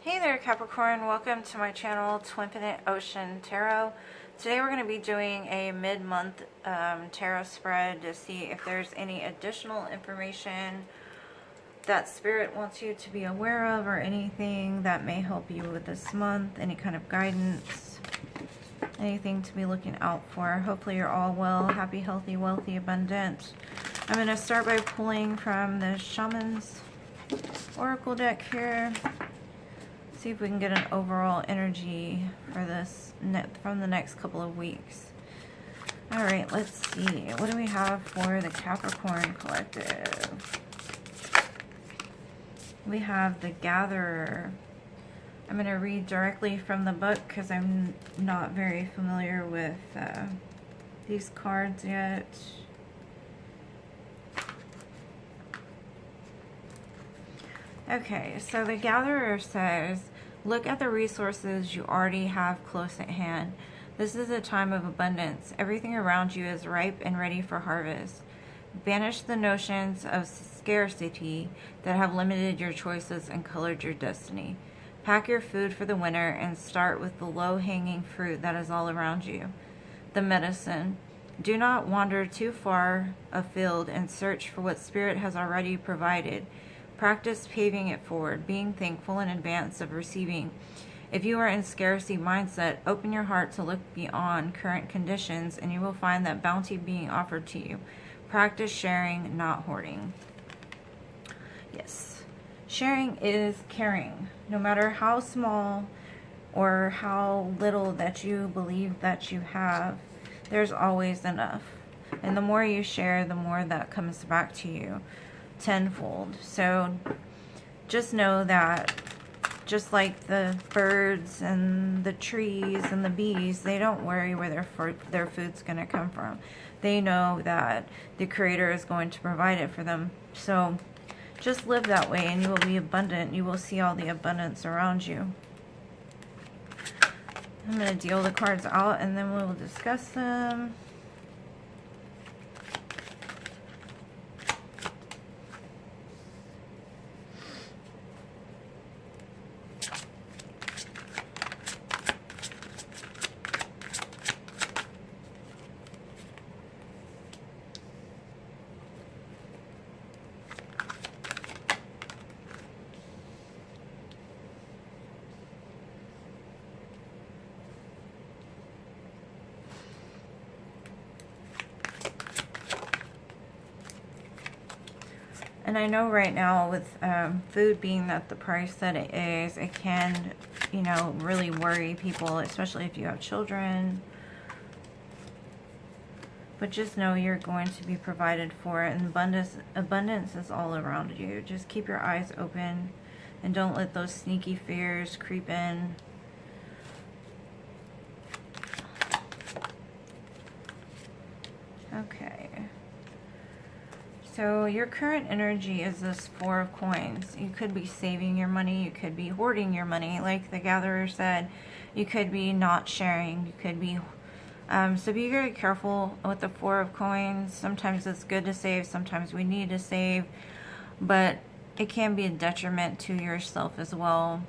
Hey there, Capricorn. Welcome to my channel, TWINfiniteocean Tarot. Today we're going to be doing a mid-month tarot spread to see if there's any additional information that Spirit wants you to be aware of, or anything that may help you with this month, any kind of guidance, anything to be looking out for. Hopefully you're all well, happy, healthy, wealthy, abundant. I'm going to start by pulling from the Shaman's Oracle deck here. See if we can get an overall energy for this from the next couple of weeks. All right, let's see. What do we have for the Capricorn Collective? We have the Gatherer. I'm going to read directly from the book because I'm not very familiar with these cards yet. Okay, so the Gatherer says, look at the resources you already have close at hand. This is a time of abundance. Everything around you is ripe and ready for harvest. Banish the notions of scarcity that have limited your choices and colored your destiny. Pack your food for the winter and start with the low-hanging fruit that is all around you. The medicine. Do not wander too far afield and search for what Spirit has already provided. Practice paving it forward, being thankful in advance of receiving. If you are in scarcity mindset, open your heart to look beyond current conditions and you will find that bounty being offered to you. Practice sharing, not hoarding. Yes, sharing is caring. No matter how small or how little that you believe that you have, there's always enough. And the more you share, the more that comes back to you tenfold. So just know that just like the birds and the trees and the bees, they don't worry where their food's going to come from. They know that the Creator is going to provide it for them. So just live that way and you will be abundant. You will see all the abundance around you. I'm going to deal the cards out and then we will discuss them. And I know right now with food being at the price that it is, it can, you know, really worry people, especially if you have children. But just know you're going to be provided for, and abundance is all around you. Just keep your eyes open and don't let those sneaky fears creep in. Okay. So your current energy is this Four of Coins. You could be saving your money. You could be hoarding your money. Like the Gatherer said, you could be not sharing. You could be... so be very careful with the Four of Coins. Sometimes it's good to save. Sometimes we need to save. But it can be a detriment to yourself as well.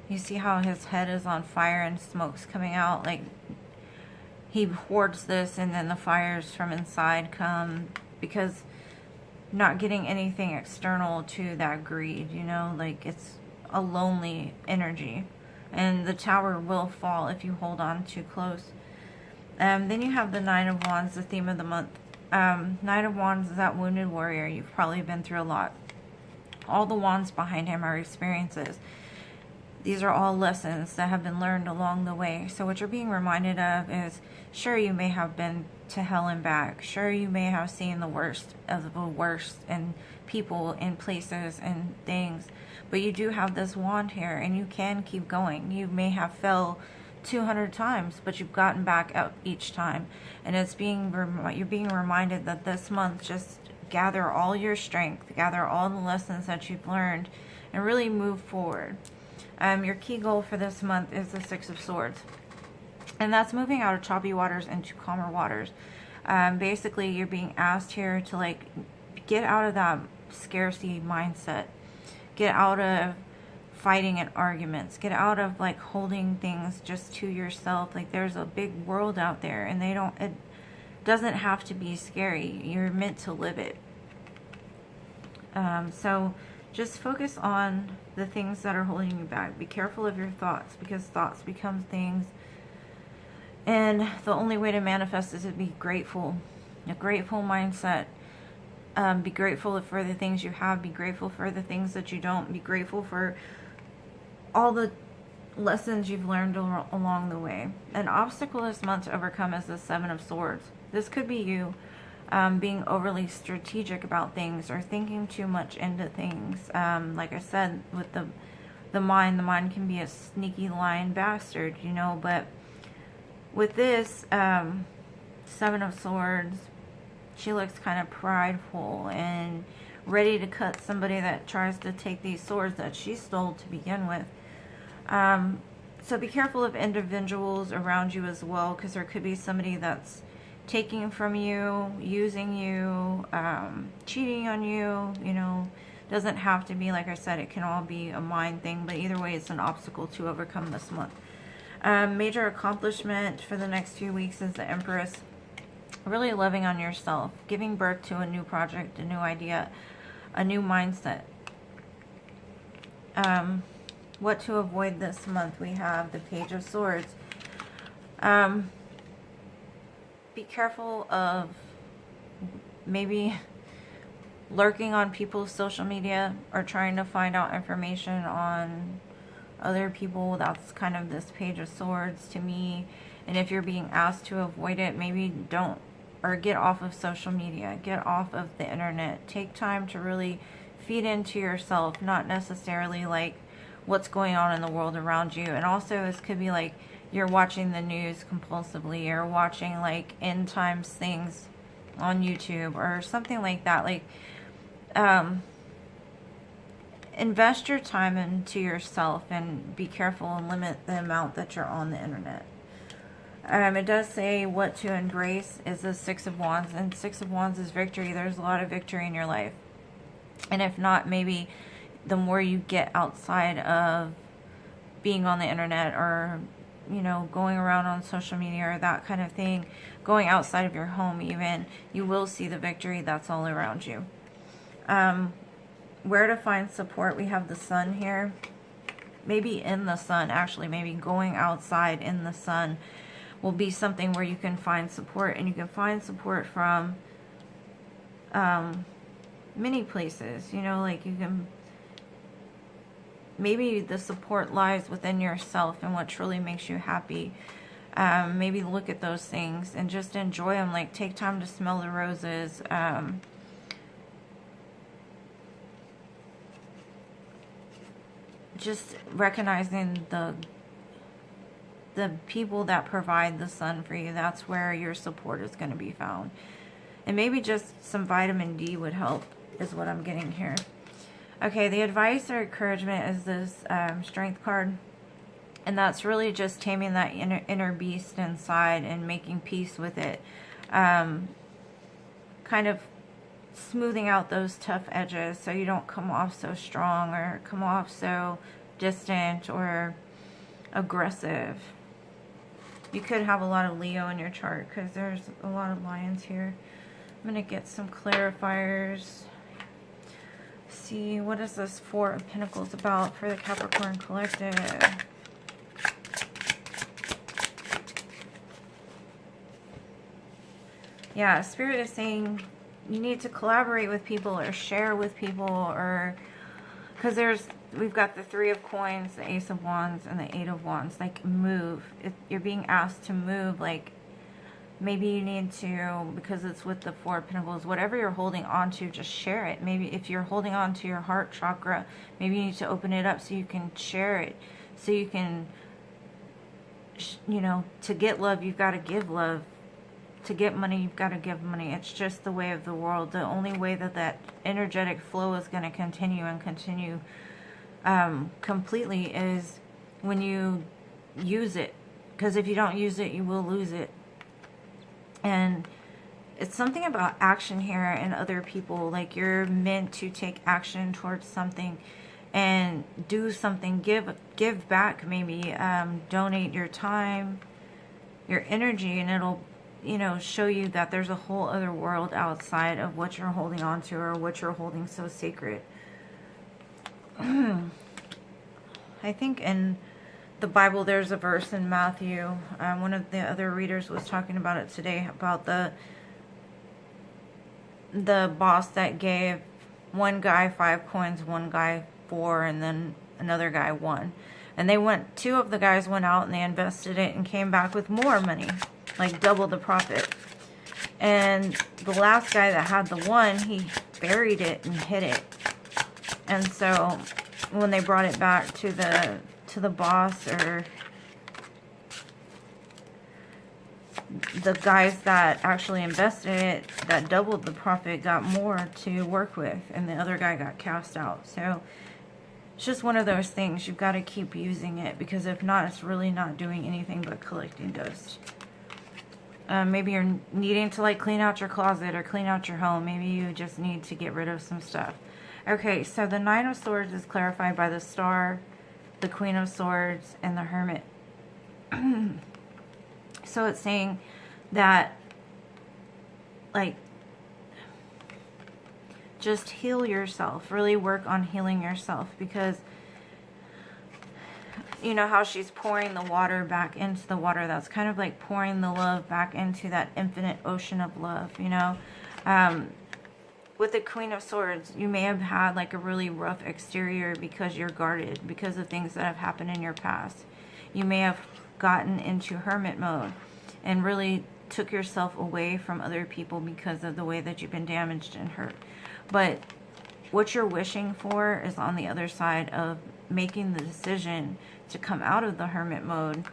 You see how his head is on fire and smoke's coming out? Like... he hoards this and then the fires from inside come because not getting anything external to that greed, you know, like it's a lonely energy. And the tower will fall if you hold on too close. Then you have the Nine of Wands, the theme of the month. Nine of Wands is that wounded warrior. You've probably been through a lot. All the wands behind him are experiences. These are all lessons that have been learned along the way. So what you're being reminded of is, sure, you may have been to hell and back. Sure, you may have seen the worst of the worst in people, in places, and things. But you do have this wand here, and you can keep going. You may have fell 200 times, but you've gotten back up each time. And it's you're being reminded that this month, just gather all your strength, gather all the lessons that you've learned, and really move forward. Your key goal for this month is the Six of Swords. And that's moving out of choppy waters into calmer waters. Basically, you're being asked here to like get out of that scarcity mindset. Get out of fighting and arguments. Get out of like holding things just to yourself. Like there's a big world out there, and it doesn't have to be scary. You're meant to live it. So just focus on the things that are holding you back. Be careful of your thoughts, because thoughts become things. And the only way to manifest is to be grateful. A grateful mindset. Be grateful for the things you have. Be grateful for the things that you don't. Be grateful for all the lessons you've learned along the way. An obstacle this month to overcome is the Seven of Swords. This could be you being overly strategic about things, or thinking too much into things. Like I said, with the mind can be a sneaky lying bastard, you know. But with this Seven of Swords, she looks kind of prideful and ready to cut somebody that tries to take these swords that she stole to begin with. So be careful of individuals around you as well, because there could be somebody that's taking from you, using you, cheating on you, you know. Doesn't have to be, like I said, it can all be a mind thing, but either way, it's an obstacle to overcome this month. Major accomplishment for the next few weeks is the Empress. Really loving on yourself, giving birth to a new project, a new idea, a new mindset. What to avoid this month, we have the Page of Swords. Be careful of maybe lurking on people's social media, or trying to find out information on other people. That's kind of this Page of Swords to me. And if you're being asked to avoid it, maybe don't, or get off of social media, get off of the internet. Take time to really feed into yourself, not necessarily like what's going on in the world around you. And also, this could be like you're watching the news compulsively, or watching like end times things on YouTube or something like that. Like, invest your time into yourself, and be careful and limit the amount that you're on the internet. It does say what to embrace is the Six of Wands, and Six of Wands is victory. There's a lot of victory in your life. And if not, maybe the more you get outside of being on the internet, or, you know, going around on social media or that kind of thing, going outside of your home even, you will see the victory that's all around you. Where to find support, we have the Sun here. Maybe in the sun, actually, maybe going outside in the sun will be something where you can find support. And you can find support from many places, you know, like you can, maybe the support lies within yourself and what truly makes you happy. Maybe look at those things and just enjoy them. Like, take time to smell the roses. Just recognizing the people that provide the sun for you. That's where your support is going to be found. And maybe just some vitamin D would help, is what I'm getting here. Okay, the advice or encouragement is this Strength card. And that's really just taming that inner beast inside and making peace with it. Kind of smoothing out those tough edges so you don't come off so strong, or come off so distant or aggressive. You could have a lot of Leo in your chart, because there's a lot of lions here. I'm going to get some clarifiers. See, what is this Four of Pentacles about for the Capricorn Collective? Yeah, Spirit is saying you need to collaborate with people, or share with people, or because we've got the Three of Coins, the Ace of Wands, and the Eight of Wands. Like, move. You're being asked to move. Like, maybe you need to, because it's with the Four of Pentacles, whatever you're holding on to, just share it. Maybe if you're holding on to your heart chakra, maybe you need to open it up so you can share it. So you can, you know, to get love, you've got to give love. To get money, you've got to give money. It's just the way of the world. The only way that energetic flow is going to continue and continue completely is when you use it. Because if you don't use it, you will lose it. And it's something about action here and other people. Like, you're meant to take action towards something. can do something, give back, maybe donate your time, your energy, and it'll, you know, show you that there's a whole other world outside of what you're holding on to or what you're holding so sacred. I think in the Bible there's a verse in Matthew. One of the other readers was talking about it today, about the boss that gave one guy 5 coins, one guy 4, and then another guy 1. And they went, 2 of the guys went out and they invested it and came back with more money, like double the profit. And the last guy that had the 1, he buried it and hid it. And so when they brought it back to the boss, or the guys that actually invested it, that doubled the profit, got more to work with, and the other guy got cast out. So it's just one of those things. You've got to keep using it, because if not, it's really not doing anything but collecting dust. Maybe you're needing to like clean out your closet or clean out your home. Maybe you just need to get rid of some stuff. Okay, so the 9 of Swords is clarified by the Star, the Queen of Swords, and the Hermit. So it's saying that, like, just heal yourself. Really work on healing yourself, because you know how she's pouring the water back into the water. That's kind of like pouring the love back into that infinite ocean of love, you know. With the Queen of Swords, you may have had like a really rough exterior because you're guarded, because of things that have happened in your past. You may have gotten into hermit mode and really took yourself away from other people because of the way that you've been damaged and hurt. But what you're wishing for is on the other side of making the decision to come out of the hermit mode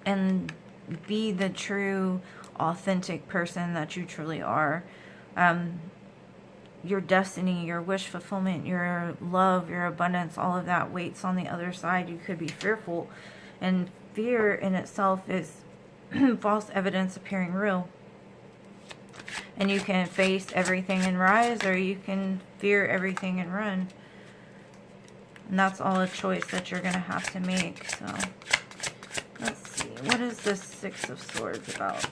and be the true, authentic person that you truly are. Your destiny, your wish fulfillment, your love, your abundance, all of that waits on the other side. You could be fearful, and fear in itself is false evidence appearing real. And you can face everything and rise, or you can fear everything and run. And that's all a choice that you're going to have to make. So let's see, what is this 6 of Swords about?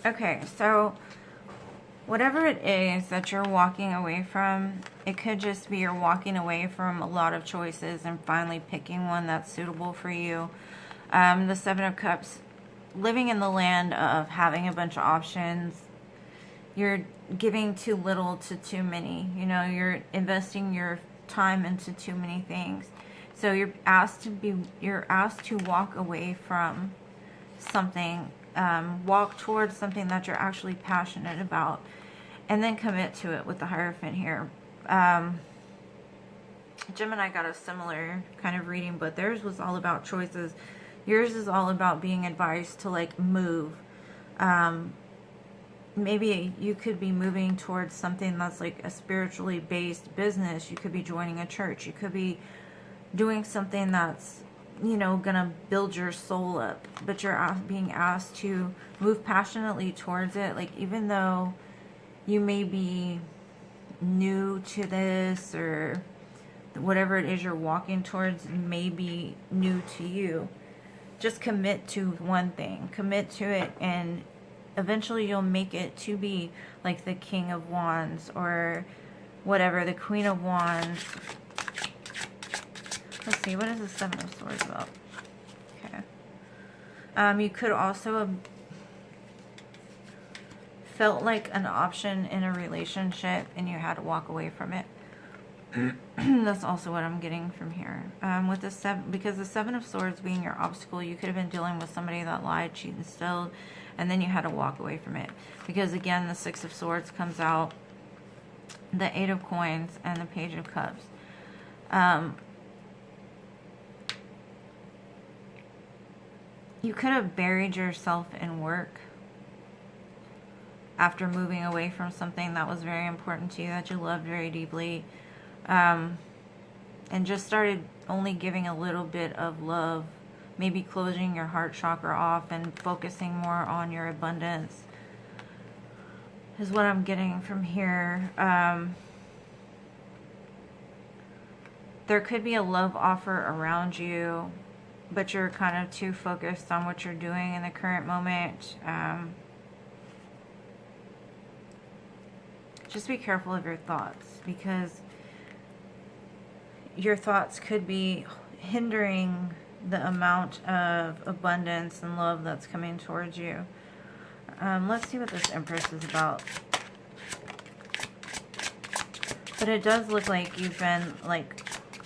Okay, so whatever it is that you're walking away from, it could just be you're walking away from a lot of choices and finally picking one that's suitable for you. The 7 of Cups, living in the land of having a bunch of options. You're giving too little to too many. You know, you're investing your time into too many things. So you're asked to walk away from something. Walk towards something that you're actually passionate about, and then commit to it with the Hierophant here. Gemini got a similar kind of reading, but theirs was all about choices. Yours is all about being advised to like move. Maybe you could be moving towards something that's like a spiritually based business. You could be joining a church. You could be doing something that's, you know, gonna build your soul up, but you're being asked to move passionately towards it. Like, even though you may be new to this, or whatever it is you're walking towards may be new to you, just commit to one thing. Commit to it, and eventually you'll make it to be like the King of Wands, or whatever, the Queen of Wands. Let's see, what is the 7 of Swords about? Okay. You could also have felt like an option in a relationship and you had to walk away from it. That's also what I'm getting from here. With the 7, because the 7 of Swords being your obstacle, you could have been dealing with somebody that lied, cheated, and stole, and then you had to walk away from it. Because again, the 6 of Swords comes out, the 8 of Coins, and the Page of Cups. You could have buried yourself in work after moving away from something that was very important to you, that you loved very deeply, and just started only giving a little bit of love, maybe closing your heart chakra off and focusing more on your abundance is what I'm getting from here. There could be a love offer around you, but you're kind of too focused on what you're doing in the current moment. Just be careful of your thoughts, because your thoughts could be hindering the amount of abundance and love that's coming towards you. Let's see what this Empress is about. But it does look like you've been like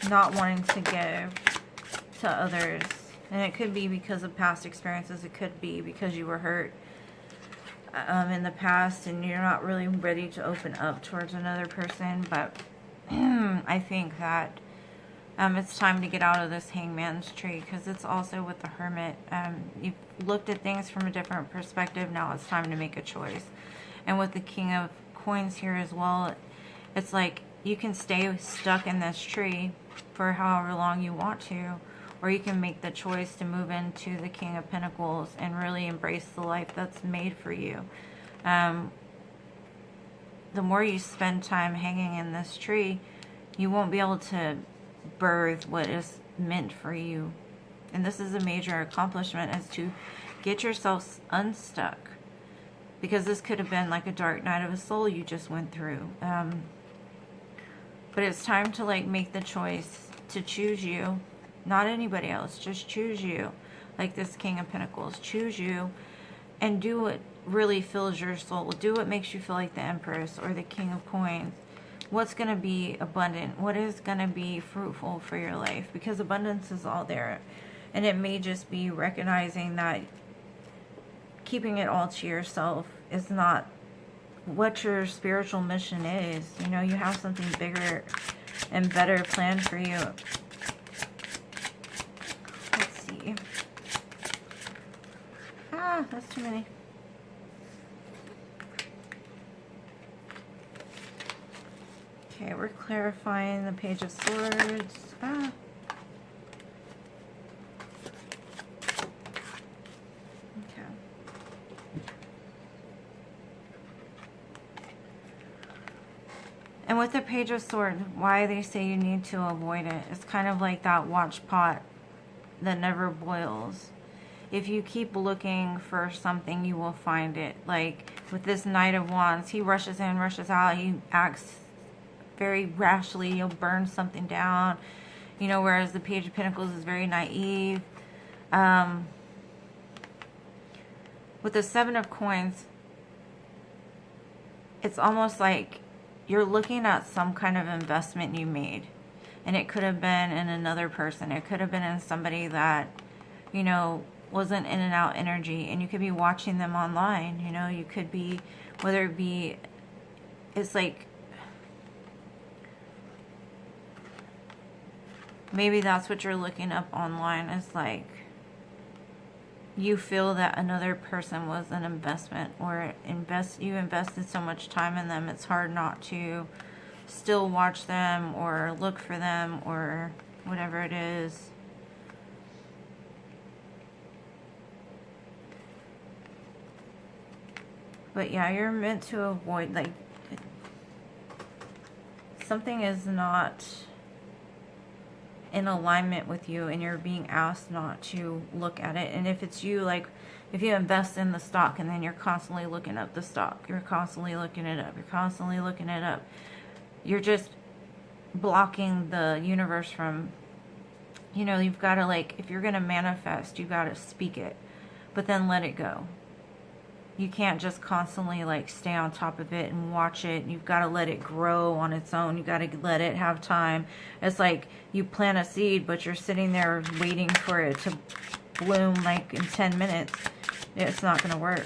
not wanting to give to others. And it could be because of past experiences. It could be because you were hurt in the past and you're not really ready to open up towards another person. But I think that it's time to get out of this Hangman's tree, because it's also with the Hermit. You've looked at things from a different perspective. Now it's time to make a choice. And with the King of Coins here as well, it's like you can stay stuck in this tree for however long you want to, or you can make the choice to move into the King of Pentacles and really embrace the life that's made for you. The more you spend time hanging in this tree, you won't be able to birth what is meant for you. And this is a major accomplishment, is to get yourself unstuck, because this could have been like a dark night of a soul you just went through. But it's time to like make the choice to choose you, not anybody else. Just choose you, like this King of Pentacles. Choose you and do what really fills your soul. Do what makes you feel like the Empress or the King of Coins. What's going to be abundant? What is going to be fruitful for your life? Because abundance is all there. And it may just be recognizing that keeping it all to yourself is not what your spiritual mission is. You know, you have something bigger and better planned for you. Let's see. Ah, that's too many. Okay, we're clarifying the Page of Swords. Ah. Okay. And with the Page of Swords, why they say you need to avoid it, it's kind of like that watch pot that never boils. If you keep looking for something, you will find it. Like with this Knight of Wands, he rushes in, rushes out, he acts very rashly, he'll burn something down, you know, whereas the Page of Pentacles is very naive. With the Seven of Coins, it's almost like you're looking at some kind of investment you made, and it could have been in another person. It could have been in somebody that, you know, wasn't in and out energy, and you could be watching them online. You know, you could be, whether it be, it's like, maybe that's what you're looking up online. Is like you feel that another person was an investment, or you invested so much time in them, it's hard not to still watch them or look for them or whatever it is. But yeah, you're meant to avoid, like, something is not in alignment with you and you're being asked not to look at it. And if it's you, like if you invest in the stock and then you're constantly looking up the stock, you're constantly looking it up, you're constantly looking it up, you're just blocking the universe from, you know, you've got to, like, if you're going to manifest, you got to speak it, but then let it go. You can't just constantly like stay on top of it and watch it. You've got to let it grow on its own. You got to let it have time. It's like you plant a seed, but you're sitting there waiting for it to bloom like in 10 minutes. It's not going to work.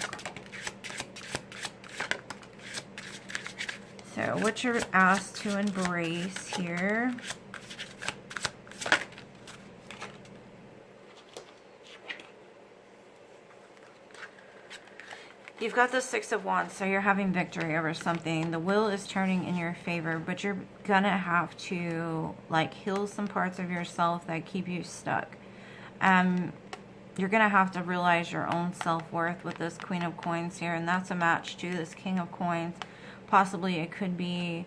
So what you're asked to embrace here. You've got the Six of Wands, so you're having victory over something. The wheel is turning in your favor, but you're gonna have to like heal some parts of yourself that keep you stuck. you're going to have to realize your own self-worth with this Queen of Coins here, and that's a match to this King of Coins. Possibly it could be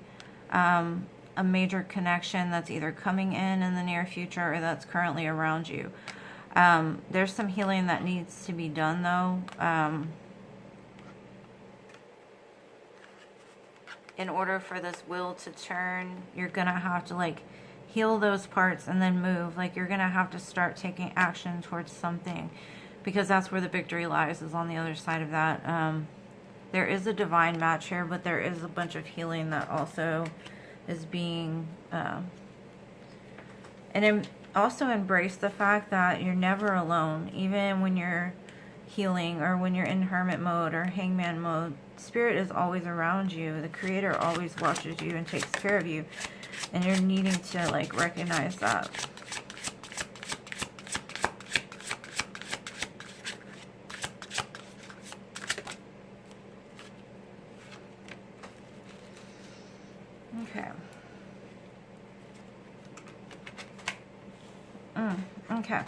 a major connection that's either coming in the near future or that's currently around you. There's some healing that needs to be done, though. In order for this wheel to turn, you're going to have to, like, heal those parts and then move. Like, you're going to have to start taking action towards something, because that's where the victory lies, is on the other side of that. There is a divine match here, but there is a bunch of healing that also is being... and also embrace the fact that you're never alone, even when you're healing or when you're in hermit mode or hangman mode. Spirit is always around you. The Creator always watches you and takes care of you, and you're needing to, like, recognize that. Okay. Okay.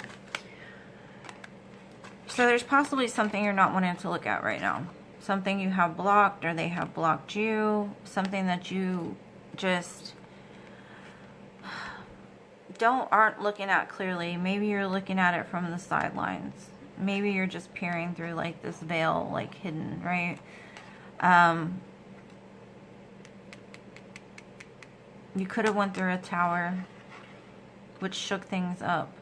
So there's possibly something you're not wanting to look at right now. Something you have blocked, or they have blocked you. Something that you just aren't looking at clearly. Maybe you're looking at it from the sidelines. Maybe you're just peering through, like, this veil, like, hidden, right? You could have went through a tower, which shook things up,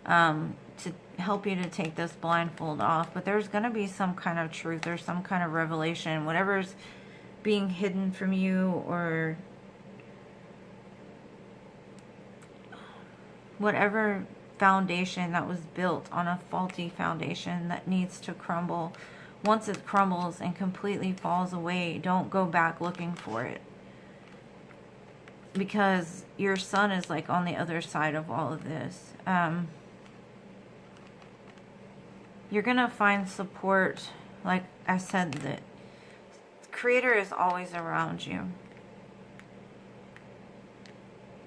to help you to take this blindfold off. But there's going to be some kind of truth or some kind of revelation, whatever's being hidden from you, or whatever foundation that was built on a faulty foundation that needs to crumble. Once it crumbles and completely falls away, don't go back looking for it, because your sun is, like, on the other side of all of this. You're going to find support. Like I said, the Creator is always around you.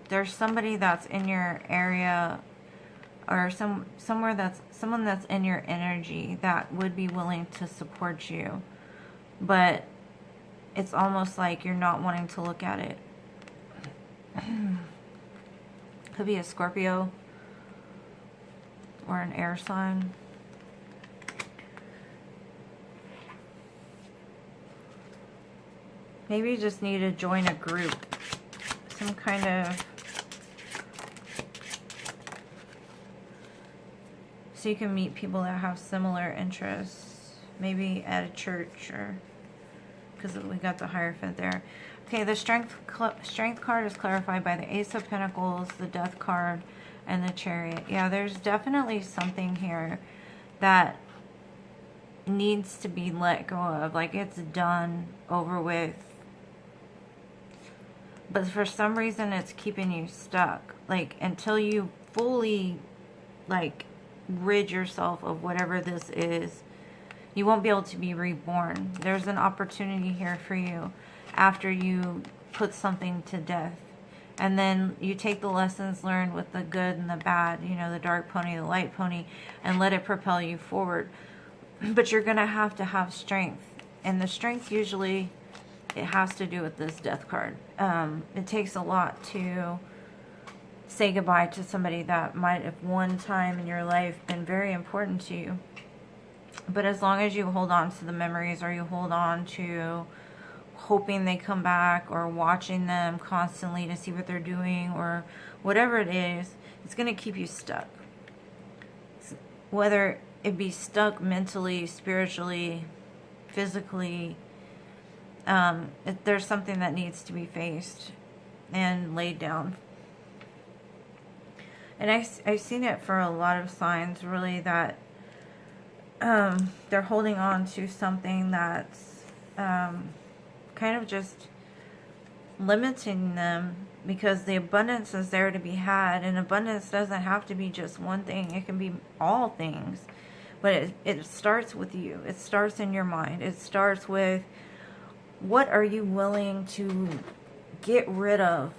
There's somebody that's in your area, or someone that's in your energy that would be willing to support you. But it's almost like you're not wanting to look at it. Could be a Scorpio or an air sign. Maybe you just need to join a group. Some kind of... so you can meet people that have similar interests. Maybe at a church, or... because we got the Hierophant there. Okay, the strength card is clarified by the Ace of Pentacles, the Death card, and the Chariot. Yeah, there's definitely something here that needs to be let go of. Like, it's done, over with. But for some reason, it's keeping you stuck. Like, until you fully, like, rid yourself of whatever this is, you won't be able to be reborn. There's an opportunity here for you after you put something to death. And then you take the lessons learned with the good and the bad, you know, the dark pony, the light pony, and let it propel you forward. But you're going to have strength. And the strength usually, it has to do with this Death card. It takes a lot to say goodbye to somebody that might have one time in your life been very important to you. But as long as you hold on to the memories, or you hold on to hoping they come back, or watching them constantly to see what they're doing, or whatever it is, it's going to keep you stuck. Whether it be stuck mentally, spiritually, physically, there's something that needs to be faced and laid down. And I've seen it for a lot of signs, really, that they're holding on to something that's kind of just limiting them, because the abundance is there to be had, and abundance doesn't have to be just one thing. It can be all things. But it starts with you. It starts in your mind. It starts with, what are you willing to get rid of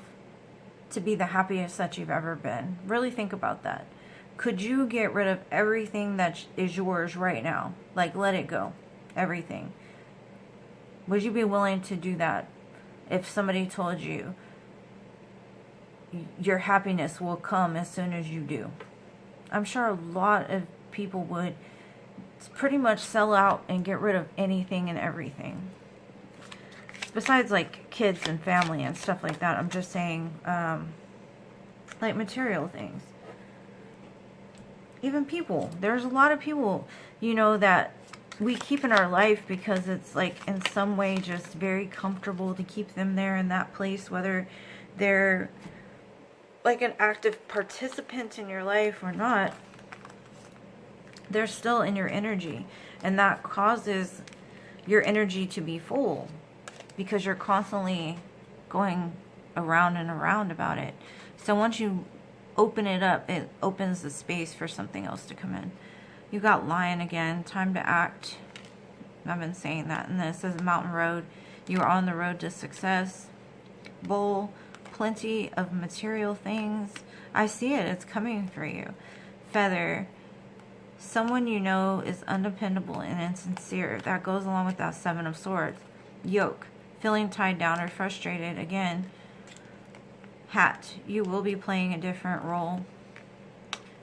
to be the happiest that you've ever been? Really think about that. Could you get rid of everything that is yours right now? Like, let it go. Everything. Would you be willing to do that if somebody told you your happiness will come as soon as you do? I'm sure a lot of people would pretty much sell out and get rid of anything and everything. Besides, like, kids and family and stuff like that. I'm just saying, like, material things. Even people. There's a lot of people, you know, that we keep in our life because it's, like, in some way just very comfortable to keep them there in that place, whether they're like an active participant in your life or not. They're still in your energy, and that causes your energy to be full because you're constantly going around and around about it. So once you open it up, it opens the space for something else to come in. You got Lion again, time to act. I've been saying that. And then it says Mountain Road. You are on the road to success. Bull, plenty of material things. I see it. It's coming for you. Feather, someone you know is undependable and insincere. That goes along with that Seven of Swords. Yoke, feeling tied down or frustrated. Again, Hat, you will be playing a different role.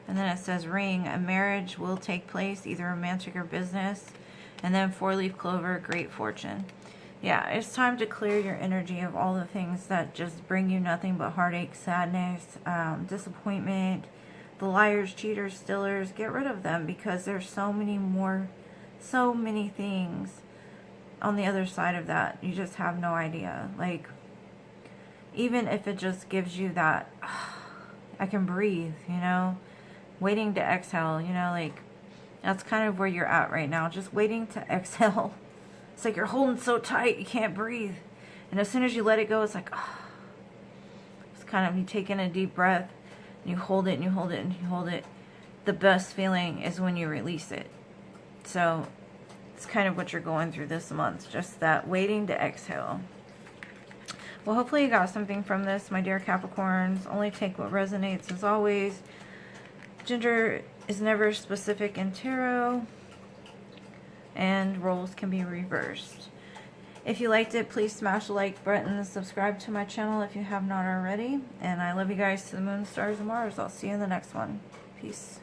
And then it says Ring, a marriage will take place, either romantic or business. And then Four-leaf clover, great fortune. Yeah, it's time to clear your energy of all the things that just bring you nothing but heartache, sadness, disappointment, the liars, cheaters, stealers. Get rid of them because there's so many things on the other side of that. You just have no idea. Like, even if it just gives you that, I can breathe, you know, waiting to exhale, you know, like, that's kind of where you're at right now, just waiting to exhale. It's like you're holding so tight, you can't breathe. And as soon as you let it go, it's like, it's kind of, you take in a deep breath, and you hold it, and you hold it, and you hold it. The best feeling is when you release it. So, it's kind of what you're going through this month, just that waiting to exhale. Well, hopefully you got something from this, my dear Capricorns. Only take what resonates, as always. Gender is never specific in tarot, and roles can be reversed. If you liked it, please smash the like button and subscribe to my channel if you have not already. And I love you guys to the moon, stars, and Mars. I'll see you in the next one. Peace.